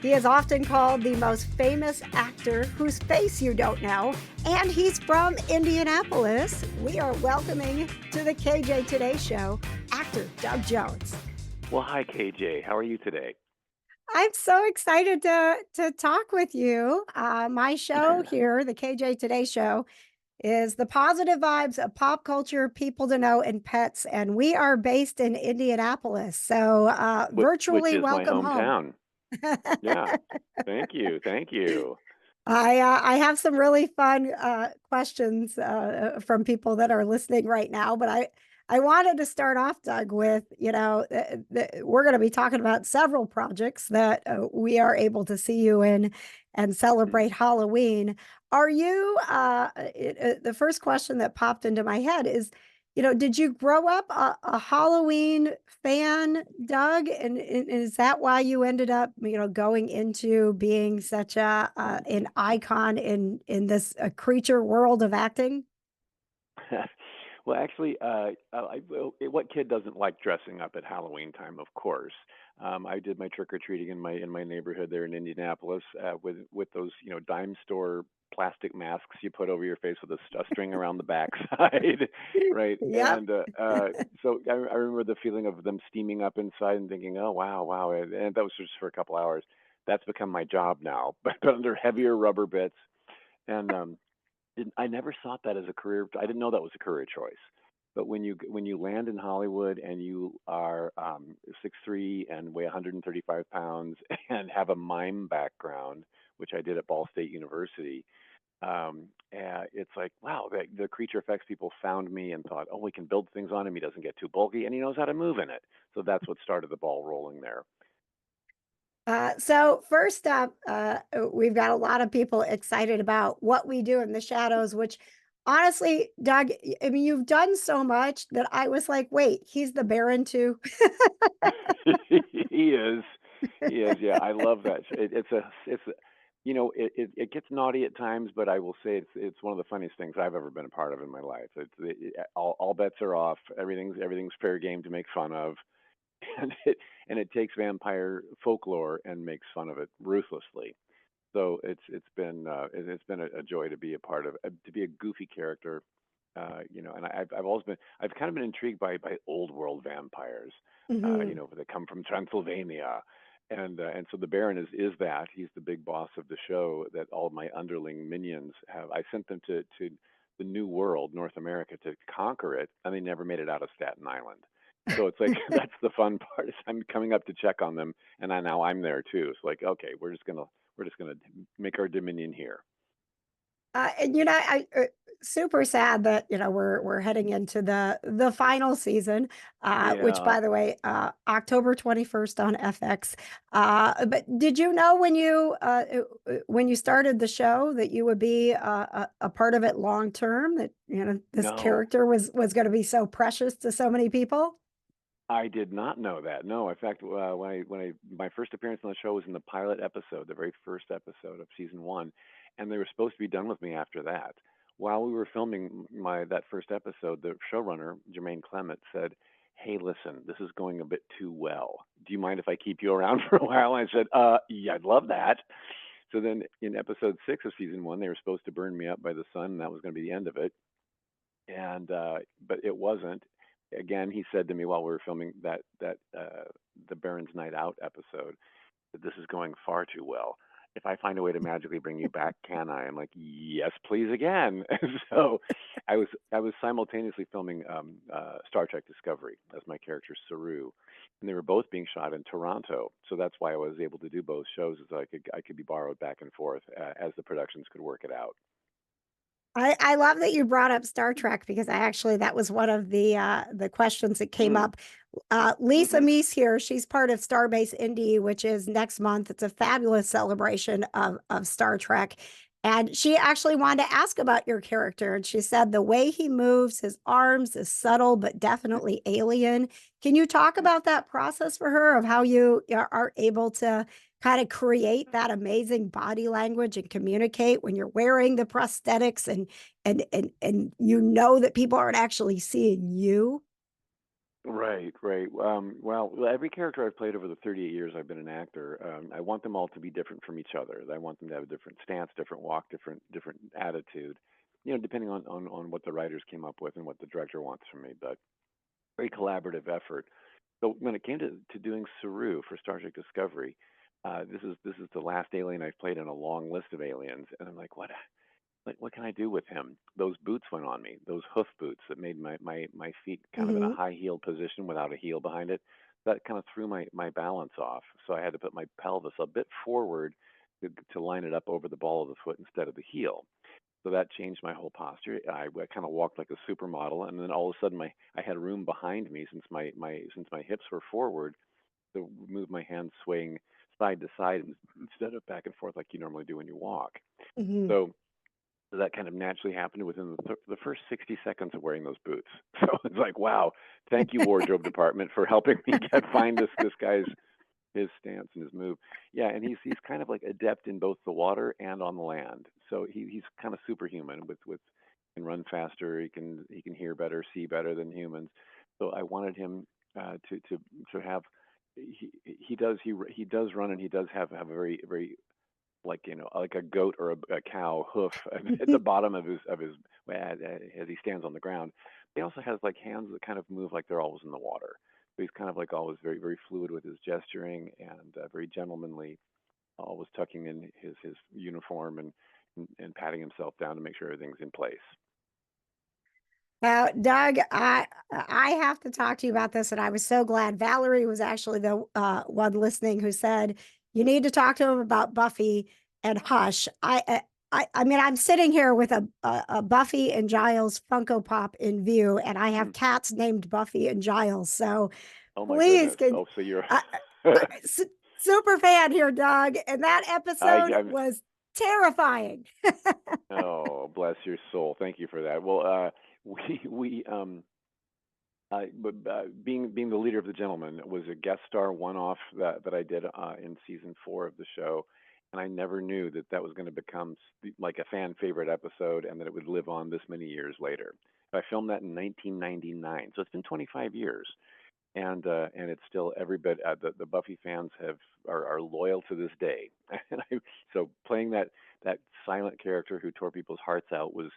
He is often called the most famous actor whose face you don't know, and he's from Indianapolis. We are welcoming to the KJ Today Show actor Doug Jones. Well, hi, KJ. How are you today? I'm so excited to talk with you. My show here, the KJ Today Show, is the positive vibes of pop culture, people to know, and pets. And we are based in Indianapolis. So Which virtually is my welcome home. hometown. Yeah. Thank you. Thank you. I have some really fun questions from people that are listening right now, but I wanted to start off, Doug, with we're going to be talking about several projects that we are able to see you in and Mhm. celebrate Halloween. Are you the first question that popped into my head is, did you grow up a Halloween fan, Doug? And is that why you ended up, going into being such an icon in this creature world of acting? Well, actually, what kid doesn't like dressing up at Halloween time? Of course. I did my trick or treating in my neighborhood there in Indianapolis with those dime store plastic masks you put over your face with a string around the backside, right? Yep. And so I remember the feeling of them steaming up inside and thinking, oh wow, wow, and that was just for a couple hours. That's become my job now, but under heavier rubber bits. And I never thought that as a career. I didn't know that was a career choice. But when you land in Hollywood and you are 6'3" and weigh 135 pounds and have a mime background, which I did at Ball State University, it's like, wow, the creature effects people found me and thought, oh, we can build things on him. He doesn't get too bulky and he knows how to move in it. So that's what started the ball rolling there. So first up, we've got a lot of people excited about what we do in the shadows, which honestly, Doug, I mean, you've done so much that I was like, wait, he's the Baron too. He is. He is. Yeah, I love that. It gets naughty at times, but I will say it's one of the funniest things I've ever been a part of in my life. All bets are off. Everything's fair game to make fun of, and it takes vampire folklore and makes fun of it ruthlessly. So it's been a joy to be a part of to be a goofy character, and I've kind of been intrigued by old world vampires, Mhm. that come from Transylvania, and so the Baron is that he's the big boss of the show that all of my underling minions have. I sent them to the New World, North America, to conquer it, and they never made it out of Staten Island. So it's like that's the fun part is I'm coming up to check on them, and now I'm there too. It's like okay, we're just gonna make our dominion here. And I super sad that we're heading into the final season, which Yeah. by the way, October 21st on FX. But did you know when you started the show that you would be a part of it long term? That this No, character was going to be so precious to so many people. I did not know that. No, in fact, when I my first appearance on the show was in the pilot episode, the very first episode of season one, and they were supposed to be done with me after that. While we were filming my that first episode, the showrunner Jermaine Clement said, "Hey, listen, this is going a bit too well. Do you mind if I keep you around for a while?" And I said, yeah, I'd love that." So then in episode six of season one, they were supposed to burn me up by the sun, and that was going to be the end of it. And but it wasn't. Again, he said to me while we were filming that the Baron's Night Out episode that this is going far too well. If I find a way to magically bring you back, can I? I'm like, yes, please again. So I was simultaneously filming Star Trek Discovery as my character Saru, and they were both being shot in Toronto. So that's why I was able to do both shows, is I could be borrowed back and forth as the productions could work it out. I love that you brought up Star Trek because that was one of the questions that came Mm, up. Lisa mm-hmm. Meese here, she's part of Starbase Indy, which is next month. It's a fabulous celebration of Star Trek. And she actually wanted to ask about your character. And she said the way he moves, his arms is subtle, but definitely alien. Can you talk about that process for her of how you are able to kind of create that amazing body language and communicate when you're wearing the prosthetics and you know that people aren't actually seeing you? Right, right. Well, every character I've played over the 38 years I've been an actor, I want them all to be different from each other. I want them to have a different stance, different walk, different attitude. Depending on what the writers came up with and what the director wants from me. But very collaborative effort. So when it came to doing Saru for Star Trek Discovery, this is the last alien I've played in a long list of aliens, and I'm like, what can I do with him? Those boots went on me, those hoof boots that made my feet kind of in a Hmm. high heel position without a heel behind it. That kind of threw my balance off. So I had to put my pelvis a bit forward to line it up over the ball of the foot instead of the heel. So that changed my whole posture. I kind of walked like a supermodel, and then all of a sudden I had room behind me since my hips were forward to move my hands swaying side to side instead of back and forth like you normally do when you walk. Hmm. So that kind of naturally happened within the first 60 seconds of wearing those boots. So it's like, wow, thank you, wardrobe department, for helping me find this guy's his stance and his move. Yeah, and he's kind of like adept in both the water and on the land. So he's kind of superhuman with can run faster. He can hear better, see better than humans. So I wanted him to have he does run, and he does have a very like like a goat or a cow hoof at the bottom of his as he stands on the ground. He also has like hands that kind of move like they're always in the water. So he's kind of like always very fluid with his gesturing and very gentlemanly, always tucking in his uniform and patting himself down to make sure everything's in place. Now, Doug, I have to talk to you about this, and I was so glad. Valerie was actually the one listening who said you need to talk to him about Buffy and Hush. I mean, I'm sitting here with a Buffy and Giles Funko Pop in view, and I have Hmm. cats named Buffy and Giles. So, Oh my please, goodness! can Oh, so you're uh, super fan here, Doug, and that episode I'm was terrifying. oh, bless your soul. Thank you for that. Well, we but being the leader of the gentleman was a guest star one-off that I did in season 4 of the show, and I never knew that was going to become like a fan favorite episode, and that it would live on this many years later. I filmed that in 1999, so it's been 25 years, and it's still every bit. The Buffy fans are loyal to this day, and so playing that silent character who tore people's hearts out was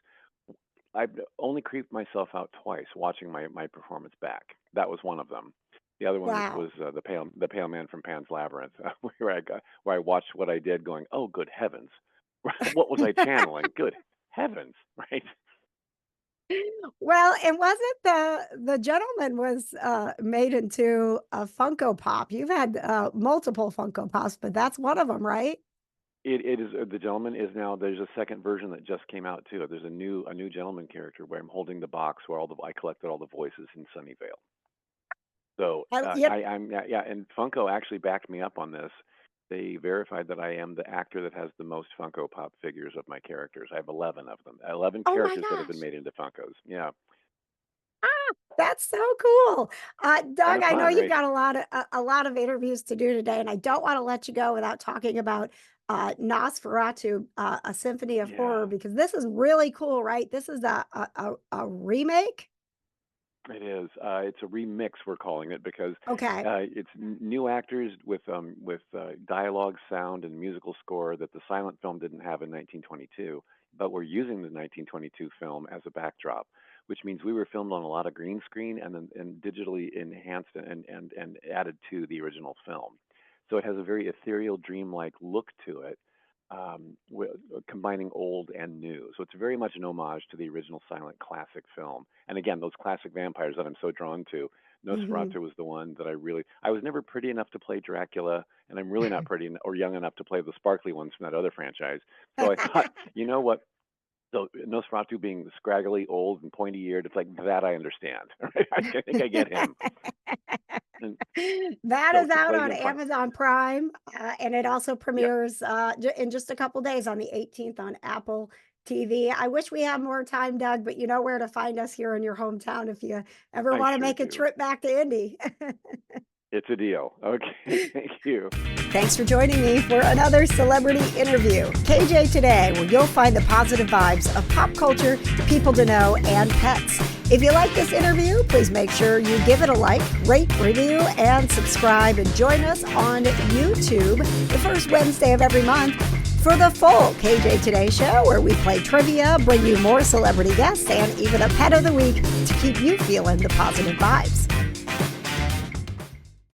I've only creeped myself out twice watching my performance back. That was one of them. The other one was Wow. the pale man from Pan's Labyrinth, where I watched what I did, going, oh good heavens, what was I channeling? Good heavens, right? Well, it wasn't the gentleman was made into a Funko Pop. You've had multiple Funko Pops, but that's one of them, right? It is the gentleman is now. There's a second version that just came out too. There's a new gentleman character where I'm holding the box where I collected all the voices in Sunnyvale. So Yep. yeah, and Funko actually backed me up on this. They verified that I am the actor that has the most Funko Pop figures of my characters. I have 11 of them. 11 Oh my characters that have been gosh. made into Funkos. Yeah, That's so cool. kind Doug, of I know fun, you've right? got a lot of interviews to do today, and I don't want to let you go without talking about Nosferatu, a symphony of horror, Yeah, because this is really cool, right? This is a remake. it is. It's a remix, we're calling it, because Okay. it's new actors with dialogue, sound, and musical score that the silent film didn't have in 1922. But we're using the 1922 film as a backdrop, which means we were filmed on a lot of green screen and digitally enhanced and added to the original film. So it has a very ethereal, dreamlike look to it, combining old and new. So it's very much an homage to the original silent classic film. And again, those classic vampires that I'm so drawn to. Hmm. Nosferatu was the one that I was never pretty enough to play Dracula, and I'm really not or young enough to play the sparkly ones from that other franchise. So I thought, you know what? So Nosferatu being the scraggly, old, and pointy-eared, it's like that I understand. Right? I think I get him. And That so is to out play on him, Amazon Prime, and it also yeah, premieres in just a couple days on the 18th on Apple TV. I wish we had more time, Doug, but you know where to find us here in your hometown if you ever I want to sure make a do. trip back to Indy. It's a deal. Okay, thank you. Thanks for joining me for another celebrity interview. KJ Today, where you'll find the positive vibes of pop culture, people to know, and pets. If you like this interview, please make sure you give it a like, rate, review, and subscribe. And join us on YouTube the first Wednesday of every month for the full KJ Today show, where we play trivia, bring you more celebrity guests, and even a pet of the week to keep you feeling the positive vibes.